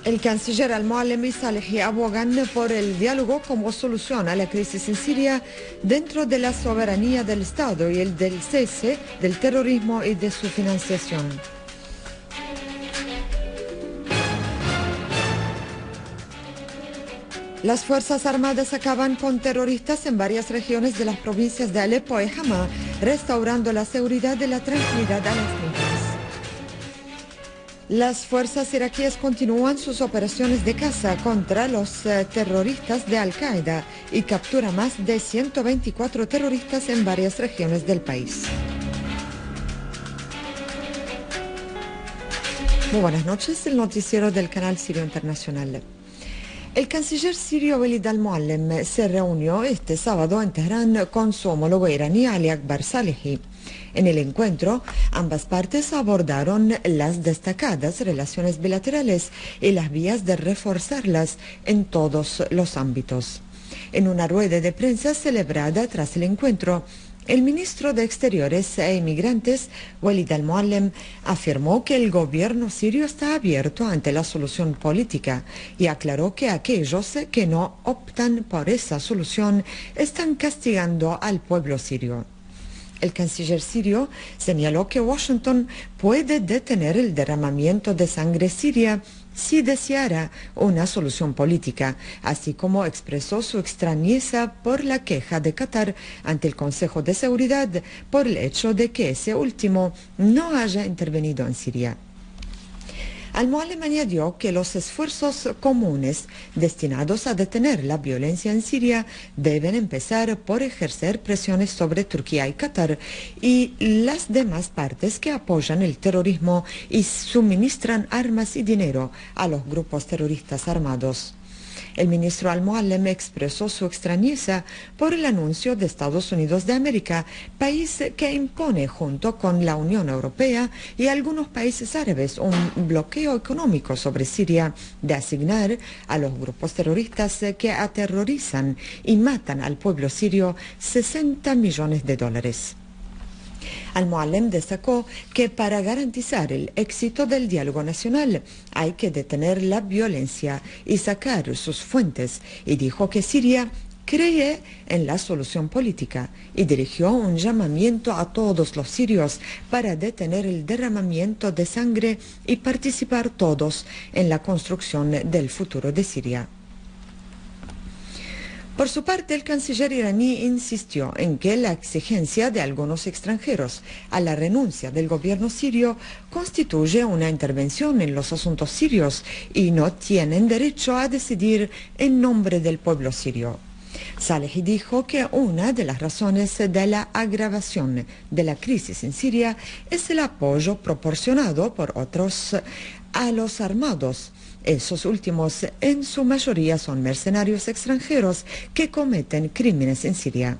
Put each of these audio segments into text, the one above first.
El canciller al-Mualem y Salehi abogan por el diálogo como solución a la crisis en Siria dentro de la soberanía del Estado y el del cese del terrorismo y de su financiación. Las Fuerzas Armadas acaban con terroristas en varias regiones de las provincias de Alepo y Hama, restaurando la seguridad y la tranquilidad a las fronteras. Las fuerzas iraquíes continúan sus operaciones de caza contra los terroristas de Al-Qaeda y captura más de 124 terroristas en varias regiones del país. Muy buenas noches, el noticiero del canal Sirio Internacional. El canciller sirio Walid al-Mualem se reunió este sábado en Teherán con su homólogo iraní Ali Akbar Salehi. En el encuentro, ambas partes abordaron las destacadas relaciones bilaterales y las vías de reforzarlas en todos los ámbitos. En una rueda de prensa celebrada tras el encuentro, el ministro de Exteriores e Inmigrantes, Walid al-Mualem, afirmó que el gobierno sirio está abierto ante la solución política y aclaró que aquellos que no optan por esa solución están castigando al pueblo sirio. El canciller sirio señaló que Washington puede detener el derramamiento de sangre siria si deseara una solución política, así como expresó su extrañeza por la queja de Qatar ante el Consejo de Seguridad por el hecho de que ese último no haya intervenido en Siria. Al-Mualem añadió que los esfuerzos comunes destinados a detener la violencia en Siria deben empezar por ejercer presiones sobre Turquía y Qatar y las demás partes que apoyan el terrorismo y suministran armas y dinero a los grupos terroristas armados. El ministro al-Mualem expresó su extrañeza por el anuncio de Estados Unidos de América, país que impone junto con la Unión Europea y algunos países árabes un bloqueo económico sobre Siria de asignar a los grupos terroristas que aterrorizan y matan al pueblo sirio $60 millones. Al-Mualem destacó que para garantizar el éxito del diálogo nacional hay que detener la violencia y sacar sus fuentes y dijo que Siria cree en la solución política y dirigió un llamamiento a todos los sirios para detener el derramamiento de sangre y participar todos en la construcción del futuro de Siria. Por su parte, el canciller iraní insistió en que la exigencia de algunos extranjeros a la renuncia del gobierno sirio constituye una intervención en los asuntos sirios y no tienen derecho a decidir en nombre del pueblo sirio. Salehi dijo que una de las razones de la agravación de la crisis en Siria es el apoyo proporcionado por otros a los armados. Esos últimos en su mayoría son mercenarios extranjeros que cometen crímenes en Siria.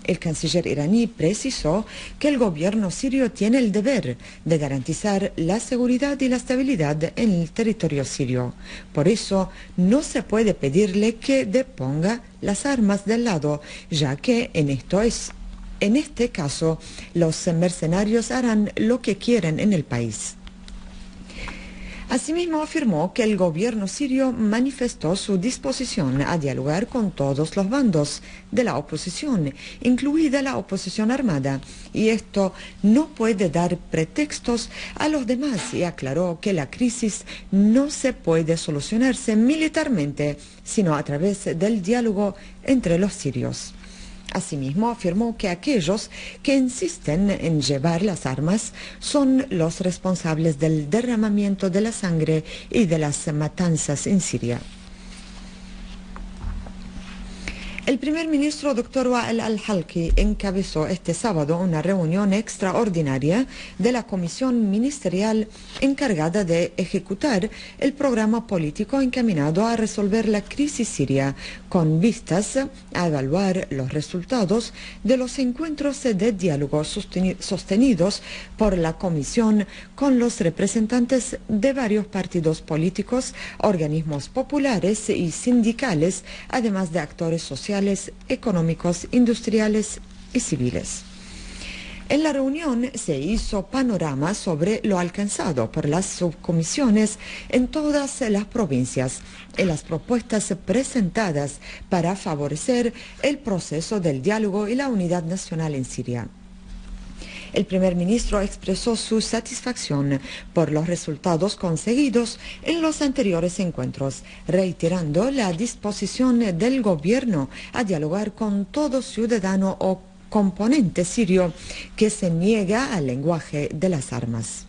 El canciller iraní precisó que el gobierno sirio tiene el deber de garantizar la seguridad y la estabilidad en el territorio sirio. Por eso no se puede pedirle que deponga las armas del lado, ya que en este caso los mercenarios harán lo que quieren en el país. Asimismo, afirmó que el gobierno sirio manifestó su disposición a dialogar con todos los bandos de la oposición, incluida la oposición armada, y esto no puede dar pretextos a los demás, y aclaró que la crisis no se puede solucionarse militarmente, sino a través del diálogo entre los sirios. Asimismo, afirmó que aquellos que insisten en llevar las armas son los responsables del derramamiento de la sangre y de las matanzas en Siria. El primer ministro Dr. Wael al-Halki encabezó este sábado una reunión extraordinaria de la comisión ministerial encargada de ejecutar el programa político encaminado a resolver la crisis siria, con vistas a evaluar los resultados de los encuentros de diálogo sostenidos por la comisión con los representantes de varios partidos políticos, organismos populares y sindicales, además de actores sociales, económicos, industriales y civiles. En la reunión se hizo panorama sobre lo alcanzado por las subcomisiones en todas las provincias y las propuestas presentadas para favorecer el proceso del diálogo y la unidad nacional en Siria. El primer ministro expresó su satisfacción por los resultados conseguidos en los anteriores encuentros, reiterando la disposición del gobierno a dialogar con todo ciudadano o componente sirio que se niega al lenguaje de las armas.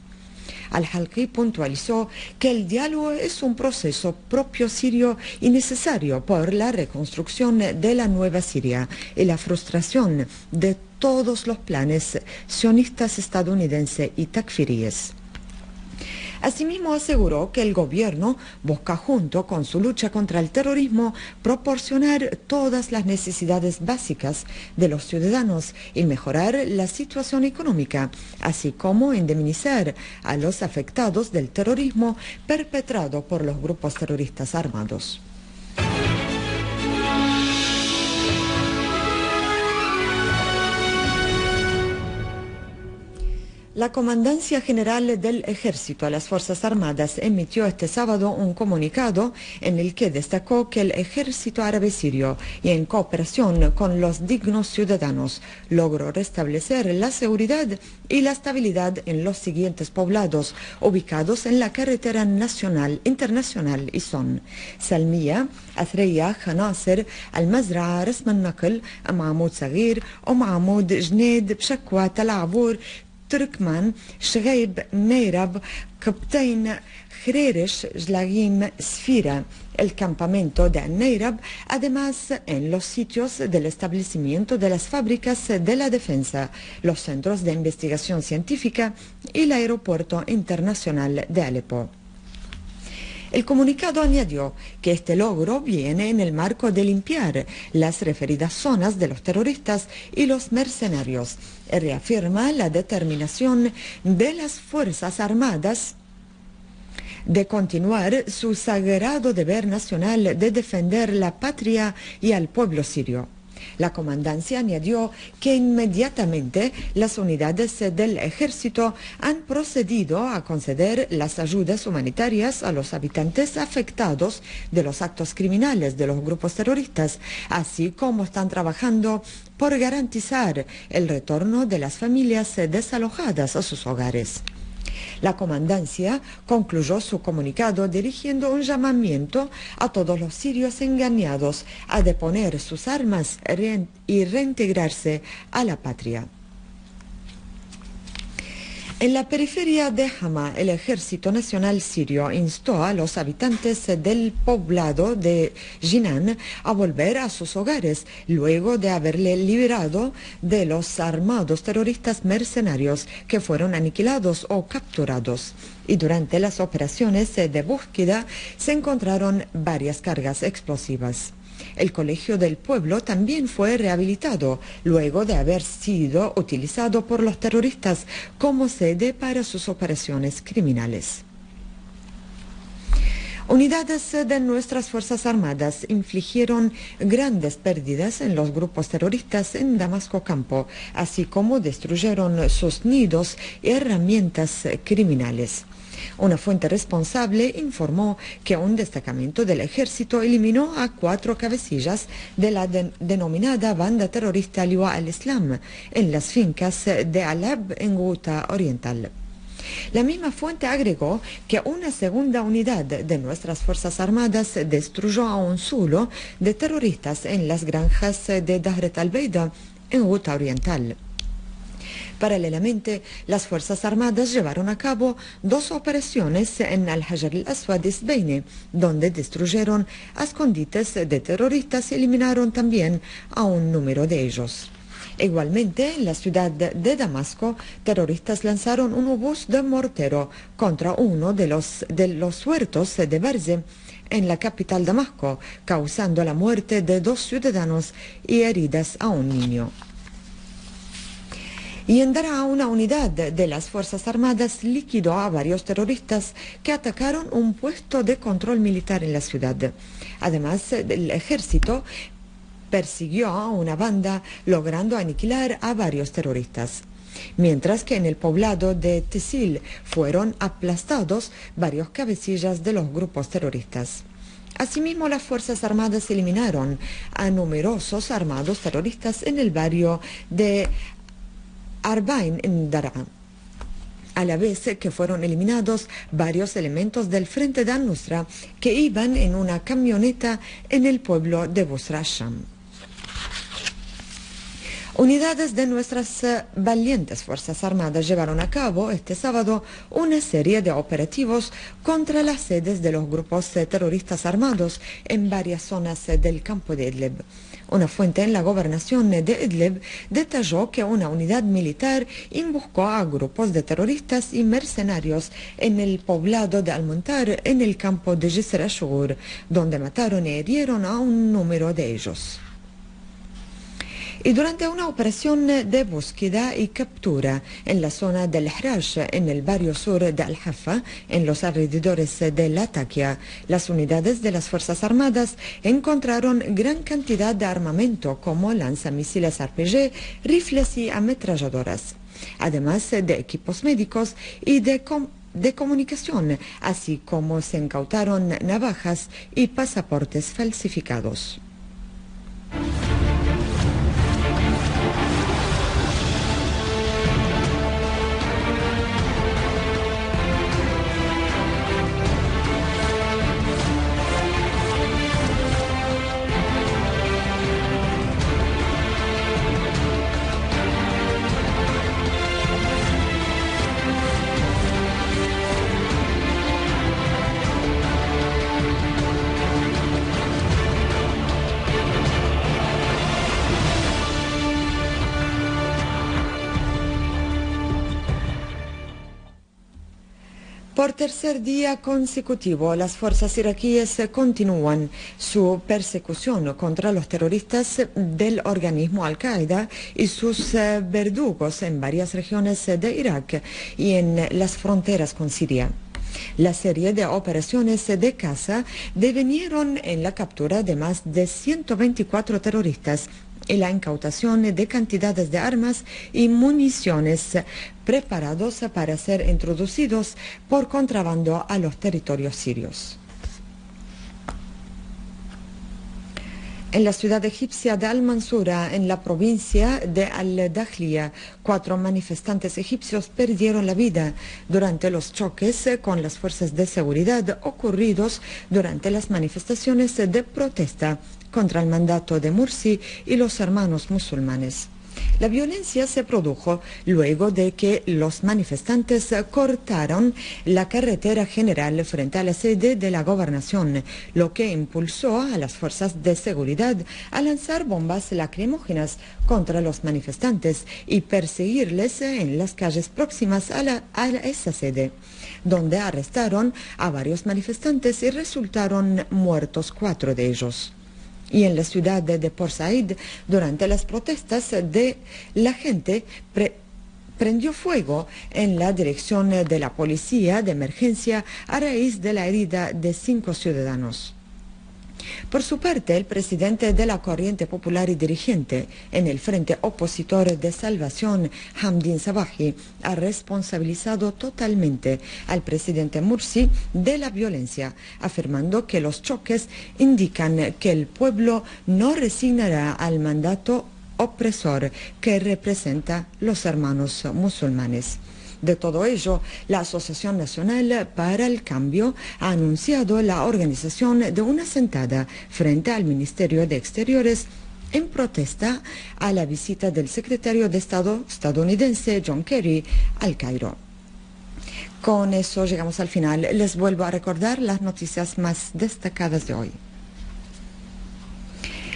Al-Halqi puntualizó que el diálogo es un proceso propio sirio y necesario por la reconstrucción de la nueva Siria y la frustración de todos los planes sionistas estadounidenses y takfiríes. Asimismo, aseguró que el gobierno busca, junto con su lucha contra el terrorismo, proporcionar todas las necesidades básicas de los ciudadanos y mejorar la situación económica, así como indemnizar a los afectados del terrorismo perpetrado por los grupos terroristas armados. La Comandancia General del Ejército a las Fuerzas Armadas emitió este sábado un comunicado en el que destacó que el Ejército Árabe Sirio, y en cooperación con los dignos ciudadanos, logró restablecer la seguridad y la estabilidad en los siguientes poblados ubicados en la carretera nacional internacional y son Salmiya, Athreya, Khanasir, Al-Mazraa, Rasm al-Naql, Mahmoud Saghir, Mahmoud Jneid, Bshakwa, Tal Abur, Turkman, Shghaib, Neirab, Kaptein, Khrerish, Jlagim, Sfira, el campamento de Neirab, además en los sitios del establecimiento de las fábricas de la defensa, los centros de investigación científica y el aeropuerto internacional de Alepo. El comunicado añadió que este logro viene en el marco de limpiar las referidas zonas de los terroristas y los mercenarios y reafirma la determinación de las Fuerzas Armadas de continuar su sagrado deber nacional de defender la patria y al pueblo sirio. La comandancia añadió que inmediatamente las unidades del ejército han procedido a conceder las ayudas humanitarias a los habitantes afectados de los actos criminales de los grupos terroristas, así como están trabajando por garantizar el retorno de las familias desalojadas a sus hogares. La comandancia concluyó su comunicado dirigiendo un llamamiento a todos los sirios engañados a deponer sus armas y reintegrarse a la patria. En la periferia de Hama, el Ejército Nacional Sirio instó a los habitantes del poblado de Jinan a volver a sus hogares luego de haberle liberado de los armados terroristas mercenarios que fueron aniquilados o capturados. Y durante las operaciones de búsqueda se encontraron varias cargas explosivas. El Colegio del Pueblo también fue rehabilitado luego de haber sido utilizado por los terroristas como sede para sus operaciones criminales. Unidades de nuestras Fuerzas Armadas infligieron grandes pérdidas en los grupos terroristas en Damasco Campo, así como destruyeron sus nidos y herramientas criminales. Una fuente responsable informó que un destacamento del ejército eliminó a 4 cabecillas de la denominada banda terrorista Liwa al-Islam en las fincas de Alab en Ghouta Oriental. La misma fuente agregó que una segunda unidad de nuestras Fuerzas Armadas destruyó a un zulo de terroristas en las granjas de Dahret al-Beida en Ghouta Oriental. Paralelamente, las Fuerzas Armadas llevaron a cabo 2 operaciones en Al-Hajar al-Aswad Isbeine, donde destruyeron escondites de terroristas y eliminaron también a un número de ellos. Igualmente, en la ciudad de Damasco, terroristas lanzaron un obús de mortero contra uno de los huertos de Barze en la capital Damasco, causando la muerte de 2 ciudadanos y heridas a un niño. Y en Daraa, una unidad de las Fuerzas Armadas liquidó a varios terroristas que atacaron un puesto de control militar en la ciudad. Además, el ejército persiguió a una banda logrando aniquilar a varios terroristas. mientras que en el poblado de Tesil fueron aplastados varios cabecillas de los grupos terroristas. Asimismo, las Fuerzas Armadas eliminaron a numerosos armados terroristas en el barrio de Arbain en Daraa, a la vez que fueron eliminados varios elementos del Frente de Al-Nusra que iban en una camioneta en el pueblo de Busra Sham. Unidades de nuestras valientes Fuerzas Armadas llevaron a cabo este sábado una serie de operativos contra las sedes de los grupos terroristas armados en varias zonas del campo de Idlib. Una fuente en la gobernación de Idlib detalló que una unidad militar emboscó a grupos de terroristas y mercenarios en el poblado de Al-Muntar, en el campo de Jisr al-Shughur, donde mataron y hirieron a un número de ellos. Y durante una operación de búsqueda y captura en la zona del Hrash, en el barrio sur de Al-Hafa, en los alrededores de Latakia, las unidades de las Fuerzas Armadas encontraron gran cantidad de armamento como lanzamisiles RPG, rifles y ametralladoras, además de equipos médicos y de comunicación, así como se incautaron navajas y pasaportes falsificados. Por tercer día consecutivo, las fuerzas iraquíes continúan su persecución contra los terroristas del organismo Al-Qaeda y sus verdugos en varias regiones de Irak y en las fronteras con Siria. La serie de operaciones de caza devinieron en la captura de más de 124 terroristas y la incautación de cantidades de armas y municiones preparados para ser introducidos por contrabando a los territorios sirios. En la ciudad egipcia de Al-Mansura, en la provincia de Al-Dakhliya, 4 manifestantes egipcios perdieron la vida durante los choques con las fuerzas de seguridad ocurridos durante las manifestaciones de protesta contra el mandato de Mursi y los hermanos musulmanes. La violencia se produjo luego de que los manifestantes cortaron la carretera general frente a la sede de la gobernación, lo que impulsó a las fuerzas de seguridad a lanzar bombas lacrimógenas contra los manifestantes y perseguirles en las calles próximas a esa sede, donde arrestaron a varios manifestantes y resultaron muertos 4 de ellos. Y en la ciudad de Port Said, durante las protestas la gente prendió fuego en la dirección de la policía de emergencia a raíz de la herida de 5 ciudadanos. Por su parte, el presidente de la Corriente Popular y dirigente en el Frente Opositor de Salvación, Hamdin Sabahi, ha responsabilizado totalmente al presidente Mursi de la violencia, afirmando que los choques indican que el pueblo no resignará al mandato opresor que representa los hermanos musulmanes. De todo ello, la Asociación Nacional para el Cambio ha anunciado la organización de una sentada frente al Ministerio de Exteriores en protesta a la visita del secretario de Estado estadounidense John Kerry al Cairo. Con eso llegamos al final. Les vuelvo a recordar las noticias más destacadas de hoy.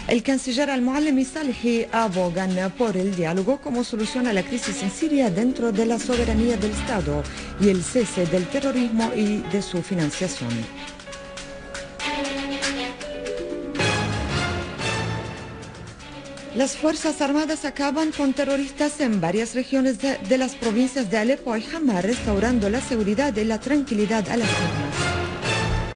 El canciller Al-Muallim y Salehi abogan por el diálogo como solución a la crisis en Siria dentro de la soberanía del Estado y el cese del terrorismo y de su financiación. Las Fuerzas Armadas acaban con terroristas en varias regiones de las provincias de Alepo y Hama, restaurando la seguridad y la tranquilidad a las mismas.